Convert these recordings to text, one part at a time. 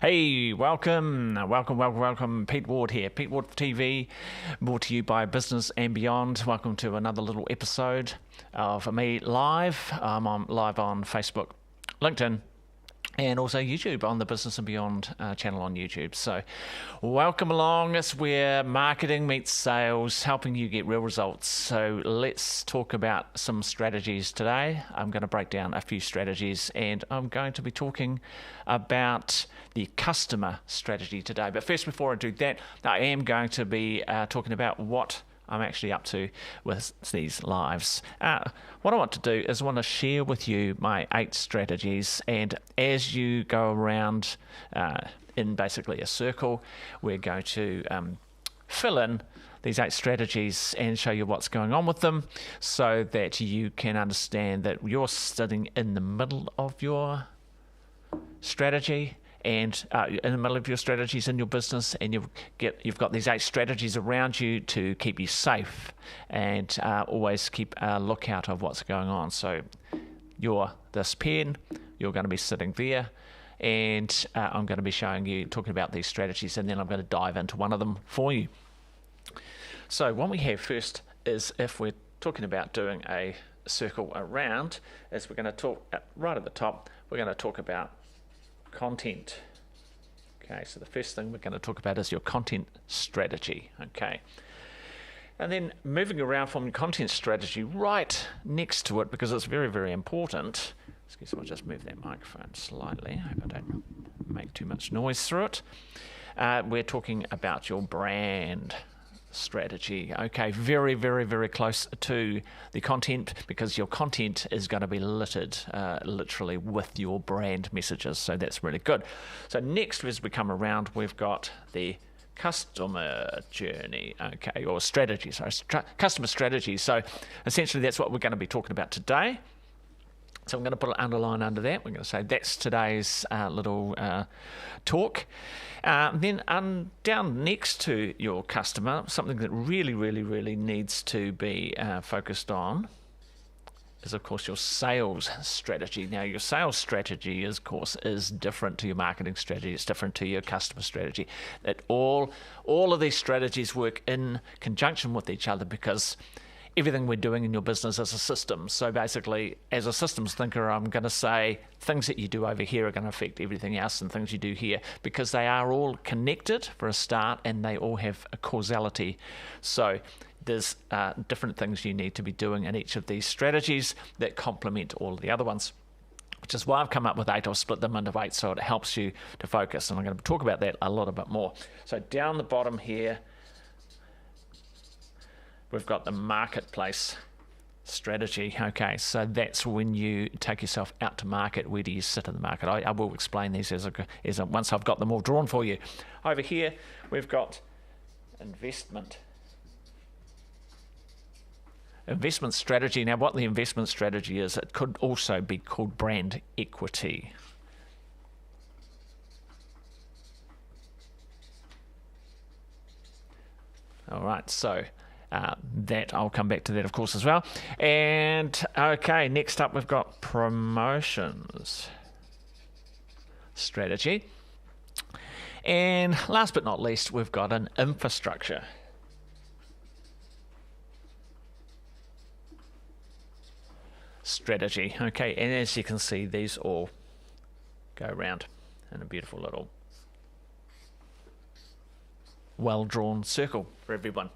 Hey, welcome. Pete Ward here. Pete Ward TV, brought to you by Business and Beyond. Welcome to another little episode of me live. I'm live on Facebook, LinkedIn, and also YouTube on the Business and Beyond channel on YouTube. So welcome along. It's where marketing meets sales, helping you get real results. So let's talk about some strategies today. I'm going to break down a few strategies, and I'm going to be talking about the customer strategy today. But first, before I do that, I am going to be talking about what I'm actually up to with these lives. What I want to do is I want to share with you my 8 strategies, and as you go around in basically a circle, we're going to fill in these 8 strategies and show you what's going on with them so that you can understand that you're sitting in the middle of your strategy and in the middle of your strategies in your business, and you've got these 8 strategies around you to keep you safe and always keep a lookout of what's going on. So you're this pen, you're going to be sitting there, and I'm going to be talking about these strategies, and then I'm going to dive into one of them for you. So what we have first is, if we're talking about doing a circle around, is we're going to talk right at the top, we're going to talk about content. Okay, so the first thing we're going to talk about is your content strategy. Okay, and then moving around from content strategy right next to it, because it's very, very important. Excuse me, I'll just move that microphone slightly. I hope I don't make too much noise through it. We're talking about your brand strategy. Okay, very, very, very close to the content, because your content is going to be littered literally with your brand messages. So that's really good. So next, as we come around, we've got the customer journey, okay, or strategy. Sorry, customer strategy. So essentially, that's what we're going to be talking about today. So I'm going to put an underline under that. We're going to say that's today's little talk. Then down next to your customer, something that really, really, really needs to be focused on is, of course, your sales strategy. Now, your sales strategy, of course, is different to your marketing strategy. It's different to your customer strategy. That all of these strategies work in conjunction with each other, because everything we're doing in your business is a system. So basically, as a systems thinker, I'm going to say things that you do over here are going to affect everything else and things you do here, because they are all connected for a start, and they all have a causality. So there's different things you need to be doing in each of these strategies that complement all of the other ones, which is why I've come up with 8. I've split them into 8 so it helps you to focus. And I'm going to talk about that a little bit more. So down the bottom here, we've got the marketplace strategy. Okay, so that's when you take yourself out to market. Where do you sit in the market? I will explain these once I've got them all drawn for you. Over here, we've got investment strategy. Now, what the investment strategy is, it could also be called brand equity. All right, so that I'll come back to that, of course, as well. And okay, next up we've got promotions strategy. And last but not least, we've got an infrastructure strategy. Okay, and as you can see, these all go around in a beautiful little well-drawn circle for everyone.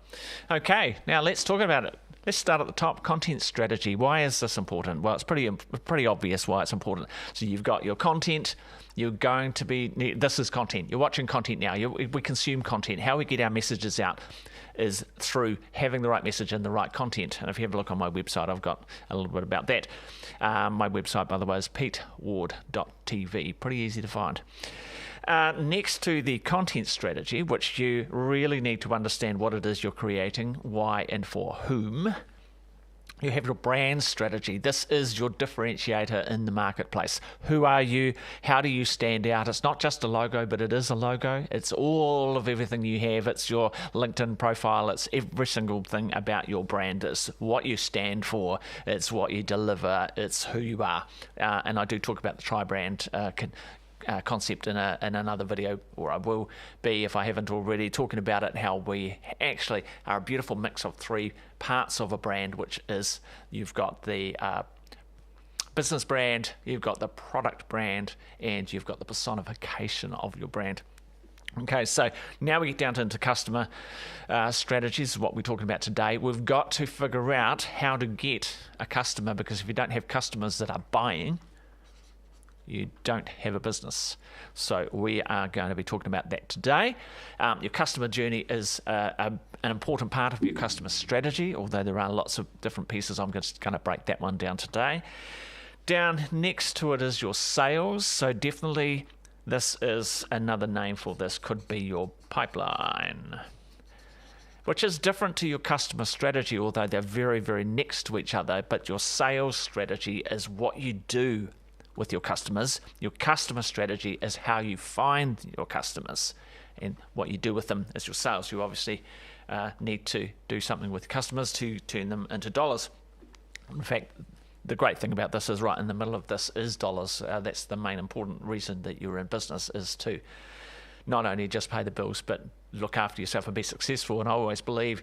Okay, now let's talk about it. Let's start at the top. Content strategy. Why is this important? Well, it's pretty obvious why it's important. So you've got your content. You're going to be, this is content. You're watching content now. We consume content. How we get our messages out is through having the right message and the right content. And if you have a look on my website, I've got a little bit about that. My website, by the way, is peteward.tv. Pretty easy to find. Next to the content strategy, which you really need to understand what it is you're creating, why and for whom, you have your brand strategy. This is your differentiator in the marketplace. Who are you? How do you stand out? It's not just a logo, but it is a logo. It's all of everything you have. It's your LinkedIn profile. It's every single thing about your brand. It's what you stand for. It's what you deliver. It's who you are. And I do talk about the tri-brand concept in another video, or I will be if I haven't already, talking about it, how we actually are a beautiful mix of three parts of a brand, which is you've got the business brand, you've got the product brand, and you've got the personification of your brand. Okay, so now we get down into customer strategies, what we're talking about today. We've got to figure out how to get a customer, because if you don't have customers that are buying, you don't have a business. So we are going to be talking about that today. Your customer journey is an important part of your customer strategy, although there are lots of different pieces. I'm just going to break that one down today. Down next to it is your sales. So definitely this is another name for this, could be your pipeline, which is different to your customer strategy, although they're very, very next to each other. But your sales strategy is what you do with your customers. Your customer strategy is how you find your customers, and what you do with them is your sales. You obviously need to do something with customers to turn them into dollars. In fact, the great thing about this is right in the middle of this is dollars. That's the main important reason that you're in business, is to not only just pay the bills, but look after yourself and be successful. And I always believe,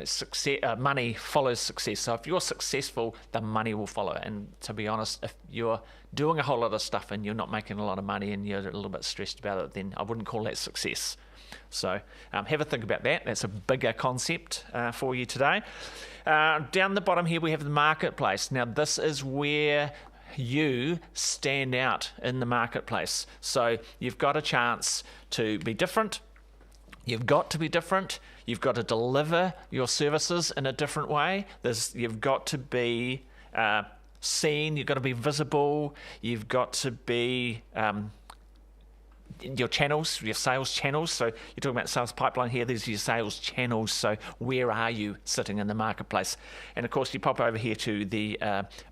success, money follows success. So if you're successful, the money will follow. And to be honest, if you're doing a whole lot of stuff and you're not making a lot of money and you're a little bit stressed about it, then I wouldn't call that success. So have a think about that. That's a bigger concept for you today. Down the bottom here, we have the marketplace. Now, this is where you stand out in the marketplace. So you've got a chance to be different. You've got to be different. You've got to deliver your services in a different way. You've got to be seen. You've got to be visible. You've got to be your channels, your sales channels. So you're talking about sales pipeline here. These are your sales channels. So where are you sitting in the marketplace? And of course, you pop over here to the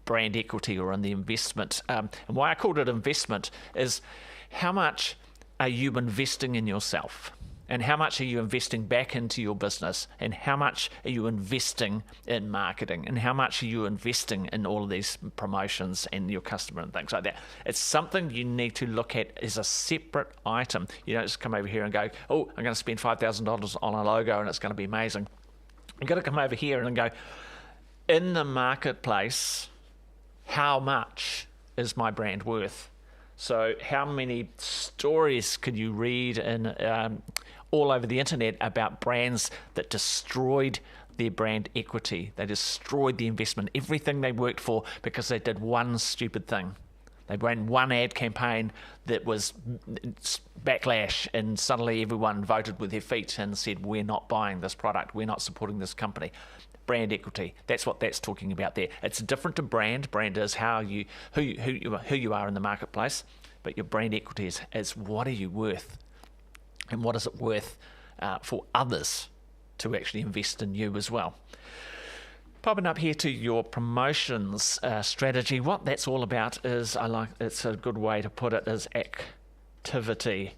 brand equity, or in the investment. And why I called it investment is, how much are you investing in yourself? And how much are you investing back into your business? And how much are you investing in marketing? And how much are you investing in all of these promotions and your customer and things like that? It's something you need to look at as a separate item. You don't just come over here and go, oh, I'm going to spend $5,000 on a logo and it's going to be amazing. You've got to come over here and go, in the marketplace, how much is my brand worth? So how many stories could you read in all over the internet about brands that destroyed their brand equity? They destroyed the investment, everything they worked for, because they did one stupid thing. They ran one ad campaign that was backlash, and suddenly everyone voted with their feet and said, we're not buying this product, we're not supporting this company. Brand equity, that's what that's talking about there. It's different to brand. Brand is who you are in the marketplace, but your brand equity is what are you worth? And what is it worth for others to actually invest in you as well? Popping up here to your promotions strategy, what that's all about is, it's a good way to put it, is activity.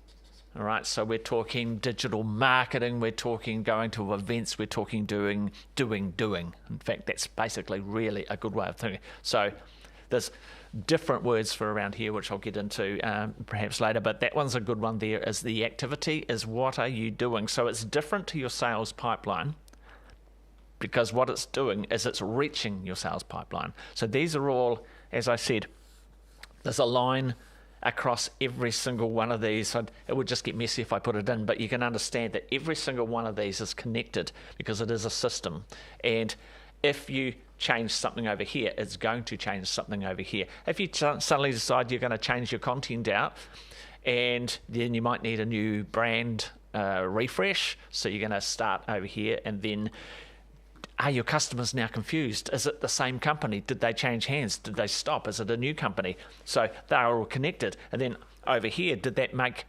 All right, so we're talking digital marketing, we're talking going to events, we're talking doing. In fact, that's basically really a good way of thinking. So there's different words for around here, which I'll get into perhaps later, but that one's a good one there, is the activity, is what are you doing? So it's different to your sales pipeline, because what it's doing is it's reaching your sales pipeline. So these are all, as I said, there's a line across every single one of these. It would just get messy if I put it in, but you can understand that every single one of these is connected because it is a system. And if you change something over here, it's going to change something over here. If you suddenly decide you're going to change your content out, and then you might need a new brand refresh, so you're going to start over here, and then are your customers now confused? Is it the same company? Did they change hands? Did they stop? Is it a new company? So they are all connected. And then over here, did that make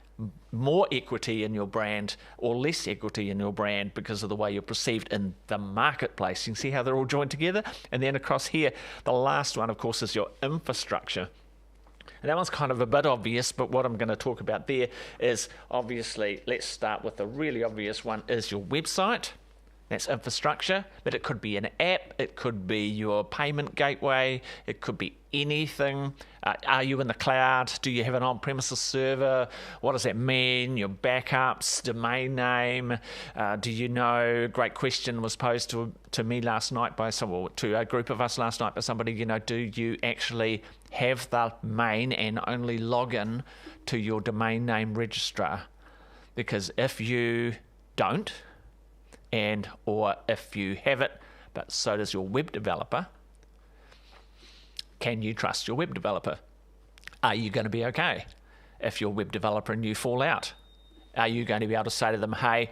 more equity in your brand or less equity in your brand because of the way you're perceived in the marketplace? You can see how they're all joined together. And then across here, the last one, of course, is your infrastructure. And that one's kind of a bit obvious, but what I'm going to talk about there is, obviously, let's start with the really obvious one, is your website. That's infrastructure, but it could be an app, it could be your payment gateway, it could be anything. Are you in the cloud? Do you have an on-premises server? What does that mean? Your backups, domain name. Do you know? Great question was posed to me last night by someone, to a group of us last night by somebody. Do you actually have the main and only login to your domain name registrar? Because if you don't, or if you have it, but so does your web developer, can you trust your web developer? Are you going to be okay if your web developer and you fall out? Are you going to be able to say to them, hey,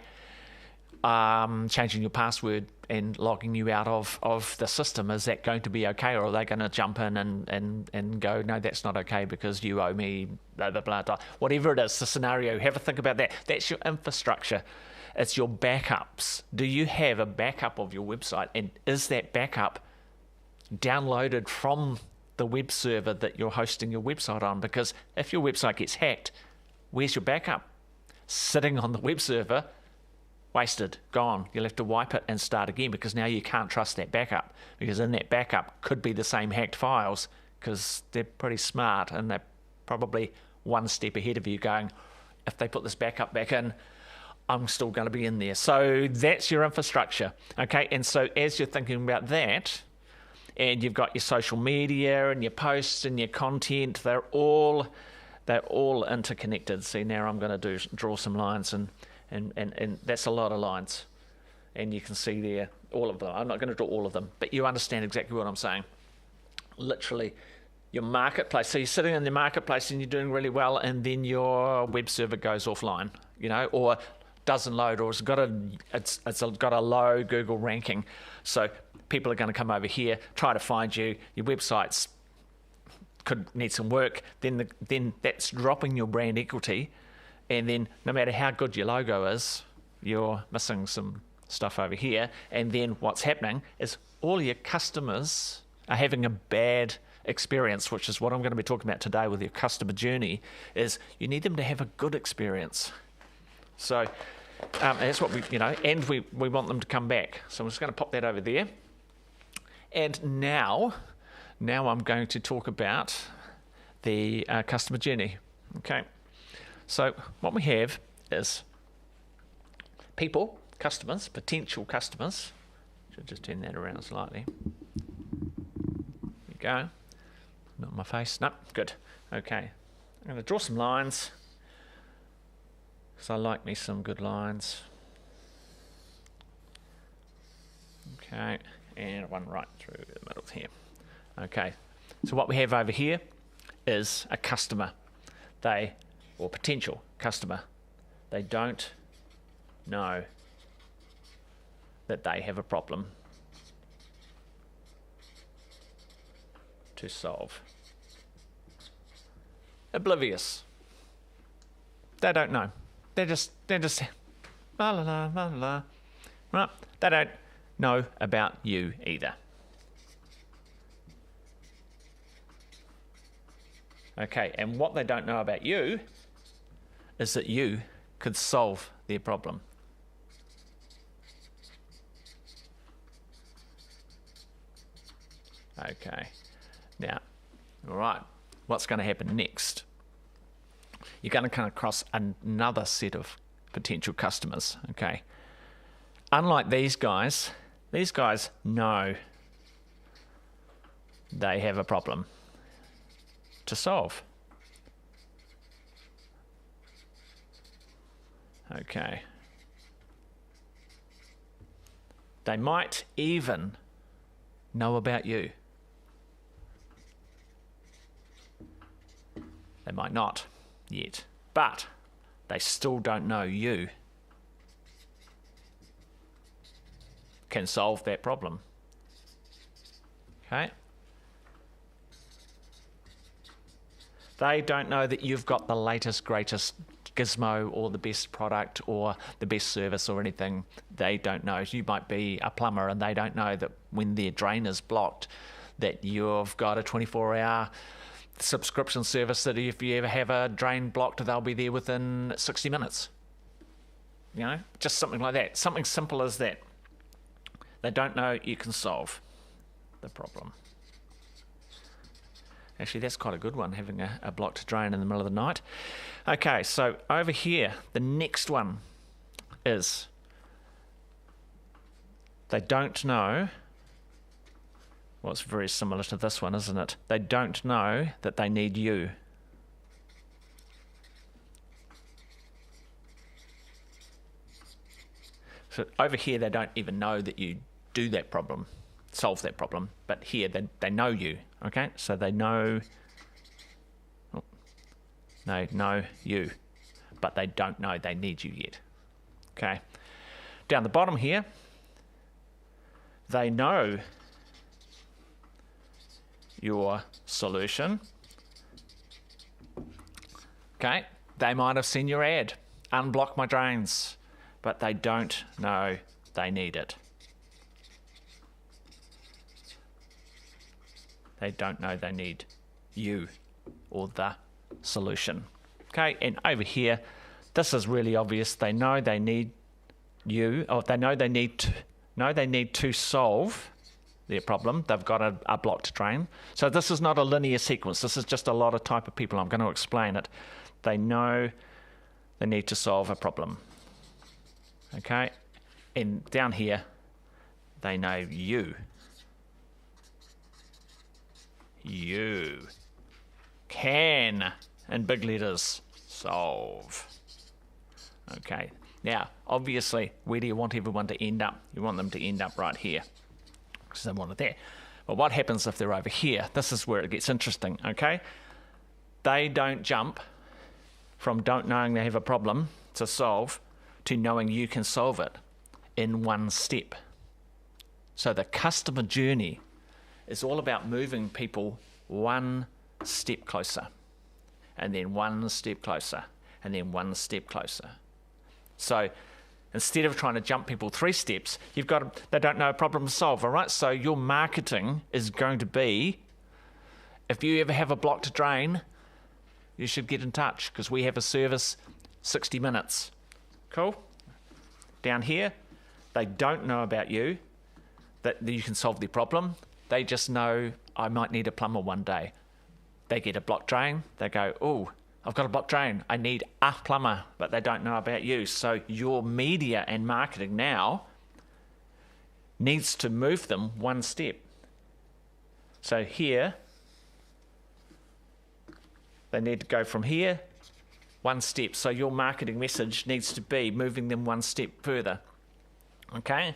changing your password and logging you out of the system, is that going to be okay? Or are they going to jump in and go, no, that's not okay because you owe me, blah, blah, blah, blah. Whatever it is, the scenario, have a think about that. That's your infrastructure. It's your backups. Do you have a backup of your website? And is that backup downloaded from the web server that you're hosting your website on? Because if your website gets hacked, where's your backup? Sitting on the web server, wasted, gone. You'll have to wipe it and start again because now you can't trust that backup, because in that backup could be the same hacked files, because they're pretty smart and they're probably one step ahead of you going, if they put this backup back in, I'm still going to be in there. So that's your infrastructure. Okay, and so as you're thinking about that, and you've got your social media and your posts and your content, they're all interconnected. See, now I'm going to draw some lines, and that's a lot of lines, and you can see there all of them. I'm not going to draw all of them, but you understand exactly what I'm saying. Literally, your marketplace. So you're sitting in the marketplace and you're doing really well, and then your web server goes offline, or doesn't load, or it's got a low Google ranking. So people are going to come over here, try to find you. Your websites could need some work. Then that's dropping your brand equity, and then no matter how good your logo is, you're missing some stuff over here. And then what's happening is all your customers are having a bad experience, which is what I'm going to be talking about today with your customer journey. Is you need them to have a good experience. So that's what and we want them to come back. So I'm just going to pop that over there. And now I'm going to talk about the customer journey. Okay. So what we have is people, customers, potential customers. Should just turn that around slightly. There we go. Not my face. No, good. Okay. I'm going to draw some lines, because I like me some good lines. Okay, and one right through the middle here. Okay, so what we have over here is a customer, or potential customer. They don't know that they have a problem to solve. Oblivious. They don't know. They're just la la la la la. Right? They don't know about you either. Okay, and what they don't know about you is that you could solve their problem. Okay, now, all right, what's going to happen next? You're going to come across another set of potential customers, okay? Unlike these guys know they have a problem to solve. Okay. They might even know about you. They might not yet, but they still don't know you can solve that problem. Okay? They don't know that you've got the latest, greatest gizmo or the best product or the best service or anything. They don't know. You might be a plumber and they don't know that when their drain is blocked that you've got a 24-hour subscription service that if you ever have a drain blocked, they'll be there within 60 minutes. You know, just something like that. Something simple as that. They don't know you can solve the problem. Actually, that's quite a good one, having a blocked drain in the middle of the night. Okay, so over here, the next one is they don't know. Well, it's very similar to this one, isn't it? They don't know that they need you. So over here, they don't even know that you do that problem, solve that problem. But here, they know you, okay? So they know you, but they don't know they need you yet, okay? Down the bottom here, they know your solution, okay? They might have seen your ad, unblock my drains, but they don't know they need it. They don't know they need you or the solution. Okay, and over here, this is really obvious. They know they need you, or they know they need to solve their problem. They've got a blocked drain. So this is not a linear sequence. This is just a lot of type of people. I'm going to explain it. They know they need to solve a problem. Okay, and down here, they know you. You can, in big letters, solve. Okay, now, obviously, where do you want everyone to end up? You want them to end up right here, because they want it there. But what happens if they're over here? This is where it gets interesting, okay? They don't jump from don't knowing they have a problem to solve to knowing you can solve it in one step. So the customer journey is all about moving people one step closer, and then one step closer, and then one step closer. So instead of trying to jump people 3 steps, they don't know a problem to solve, all right? So your marketing is going to be, if you ever have a blocked drain, you should get in touch, because we have a service 60 minutes. Cool? Down here, they don't know about you, that you can solve their problem. They just know, I might need a plumber one day. They get a blocked drain. They go, oh, I've got a blocked drain. I need a plumber, but they don't know about you. So your media and marketing now needs to move them one step. So here, they need to go from here, one step. So your marketing message needs to be moving them one step further. Okay?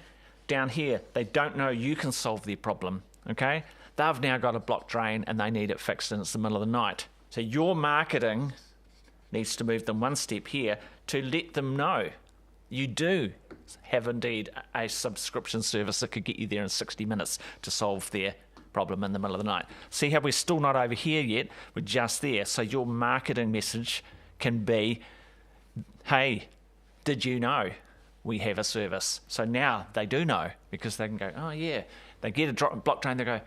Down here, they don't know you can solve their problem. Okay? They've now got a blocked drain and they need it fixed, and it's the middle of the night. So your marketing needs to move them one step here to let them know you do have indeed a subscription service that could get you there in 60 minutes to solve their problem in the middle of the night. See how we're still not over here yet? We're just there. So your marketing message can be, hey, did you know we have a service? So now they do know, because they can go, oh yeah. They get a block drain, they go,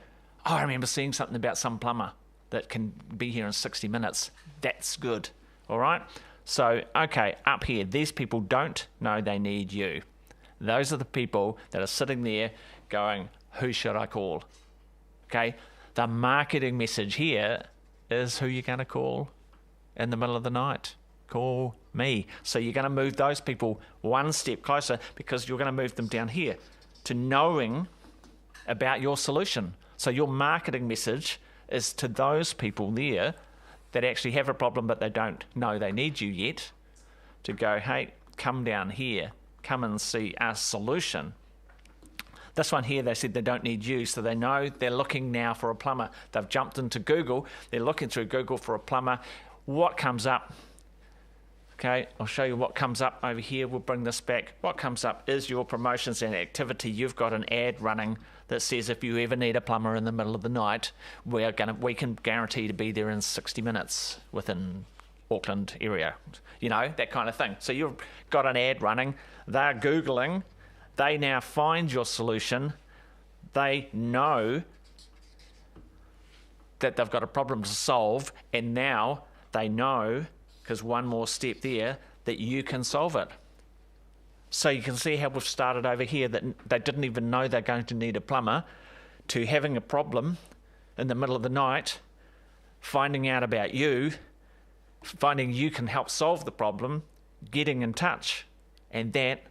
oh, I remember seeing something about some plumber that can be here in 60 minutes. That's good. All right? So, okay, up here, these people don't know they need you. Those are the people that are sitting there going, who should I call? Okay? The marketing message here is who you're going to call in the middle of the night. Call me. So you're going to move those people one step closer, because you're going to move them down here to knowing about your solution. So your marketing message is to those people there that actually have a problem but they don't know they need you yet, to go, hey, come down here, come and see our solution. This one here, they said they don't need you, so they know they're looking now for a plumber. They've jumped into Google, they're looking through Google for a plumber. What comes up? Okay, I'll show you what comes up over here. We'll bring this back. What comes up is your promotions and activity. You've got an ad running that says if you ever need a plumber in the middle of the night, we can guarantee to be there in 60 minutes within Auckland area. You know, that kind of thing. So you've got an ad running. They're Googling. They now find your solution. They know that they've got a problem to solve, and now they know, because one more step there, that you can solve it. So you can see how we've started over here that they didn't even know they're going to need a plumber, to having a problem in the middle of the night, finding out about you, finding you can help solve the problem, getting in touch. And that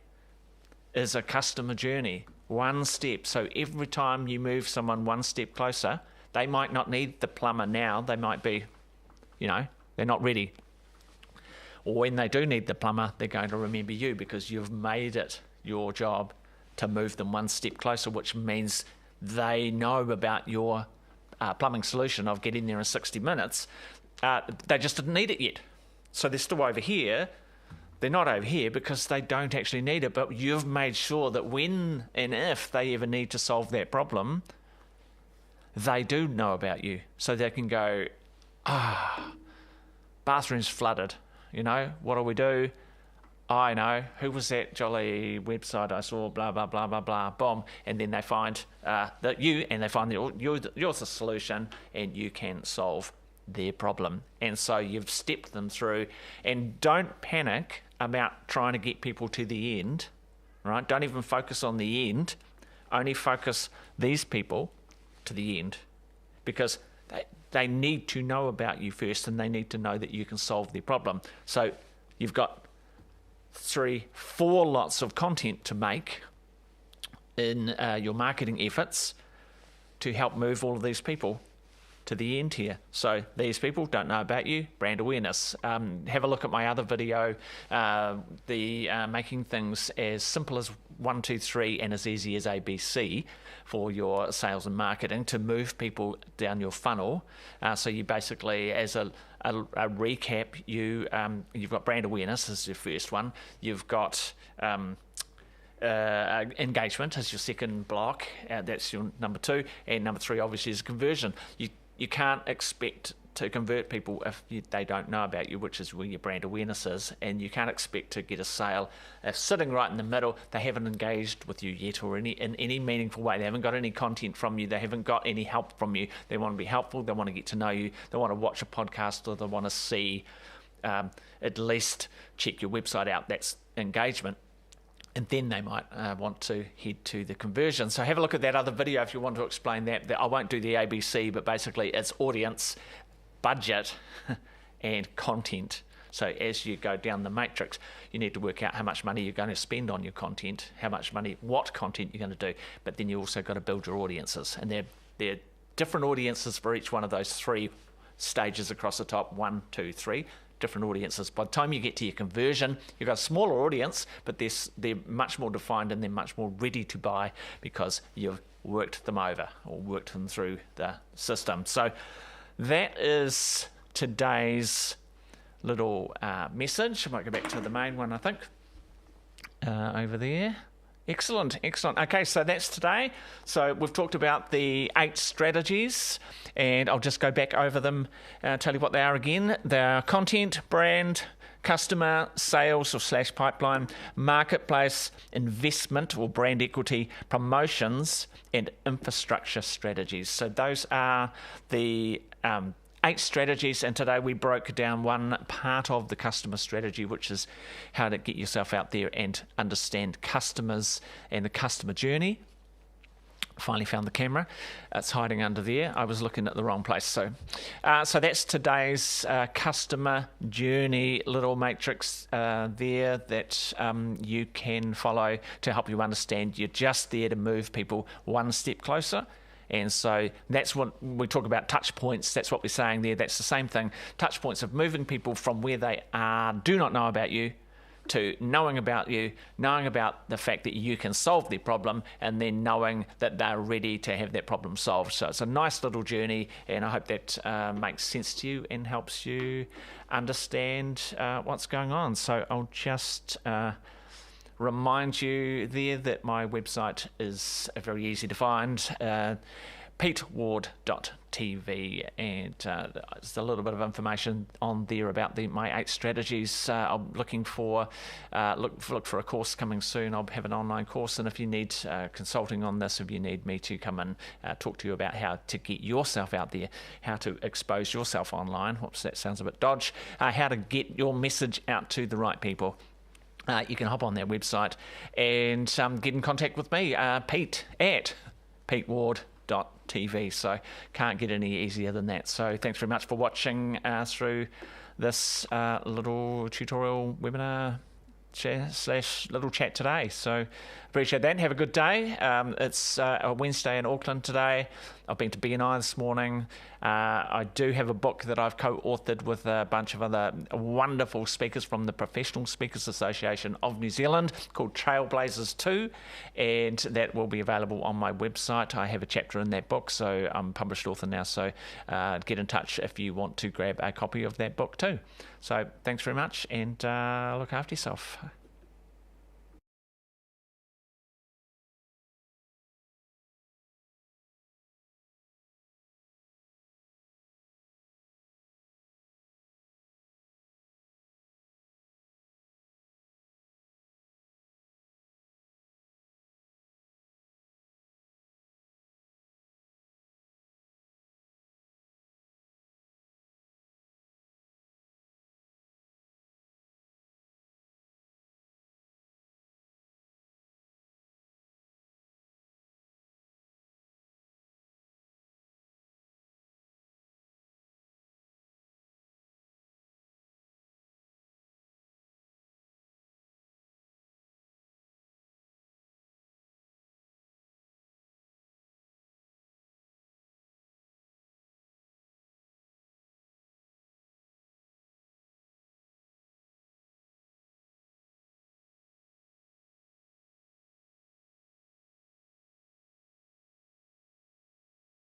is a customer journey, one step. So every time you move someone one step closer, they might not need the plumber now. They might be, they're not ready. Or when they do need the plumber, they're going to remember you because you've made it your job to move them one step closer, which means they know about your plumbing solution of getting there in 60 minutes. They just didn't need it yet. So they're still over here. They're not over here because they don't actually need it, but you've made sure that when and if they ever need to solve that problem, they do know about you. So they can go, bathroom's flooded. What do we do? I know. Who was that jolly website I saw? Blah, blah, blah, blah, blah, boom. And then they find that they find that you're the solution and you can solve their problem. And so you've stepped them through. And don't panic about trying to get people to the end, right? Don't even focus on the end. Only focus these people to the end, because they need to know about you first, and they need to know that you can solve their problem. So you've got 3, 4 lots of content to make in your marketing efforts to help move all of these people to the end here. So these people don't know about you, brand awareness. Have a look at my other video, making things as simple as 1, 2, 3 and as easy as ABC for your sales and marketing to move people down your funnel. So you basically, as a recap, you've got brand awareness as your first one. You've got engagement as your second block. That's your number 2. And number 3 obviously is conversion. You can't expect to convert people if they don't know about you, which is where your brand awareness is, and you can't expect to get a sale if sitting right in the middle, they haven't engaged with you yet or in any meaningful way. They haven't got any content from you. They haven't got any help from you. They want to be helpful. They want to get to know you. They want to watch a podcast, or they want to see, at least check your website out. That's engagement. And then they might want to head to the conversion. So have a look at that other video if you want to explain that. I won't do the ABC, but basically it's audience, budget, and content. So as you go down the matrix, you need to work out how much money you're going to spend on your content, what content you're going to do. But then you also got to build your audiences. And they're different audiences for each one of those 3 stages across the top, 1, 2, 3. Different audiences. By the time you get to your conversion, you've got a smaller audience, but they're much more defined and they're much more ready to buy because you've worked them over or worked them through the system. So that is today's little message. I might go back to the main one, I think, over there. Excellent. Okay, so that's today. So we've talked about the 8 strategies, and I'll just go back over them, tell you what they are again. They're content, brand, customer, sales or / pipeline, marketplace, investment or brand equity, promotions, and infrastructure strategies. So those are the 8 strategies, and today we broke down one part of the customer strategy, which is how to get yourself out there and understand customers and the customer journey. Finally found the camera. It's hiding under there. I was looking at the wrong place. So that's today's customer journey little matrix there that you can follow to help you understand. You're just there to move people one step closer. And so that's what we talk about, touch points. That's what we're saying there. That's the same thing. Touch points of moving people from where they are, do not know about you, to knowing about you, knowing about the fact that you can solve their problem, and then knowing that they're ready to have that problem solved. So it's a nice little journey, and I hope that makes sense to you and helps you understand what's going on. So I'll just remind you there that my website is very easy to find, peteward.tv, and there's a little bit of information on there about my 8 strategies. I'm looking for look for a course coming soon. I'll have an online course, and if you need consulting on this, if you need me to come and talk to you about how to get yourself out there, how to expose yourself online, whoops, that sounds a bit dodge, how to get your message out to the right people, you can hop on their website and get in contact with me, Pete at peteward.tv. So can't get any easier than that. So thanks very much for watching through this little tutorial webinar / little chat today. So appreciate that. Have a good day. It's a Wednesday in Auckland today. I've been to BNI this morning. I do have a book that I've co-authored with a bunch of other wonderful speakers from the Professional Speakers Association of New Zealand called Trailblazers 2, and that will be available on my website. I have a chapter in that book, so I'm a published author now, so get in touch if you want to grab a copy of that book too. So thanks very much, and look after yourself.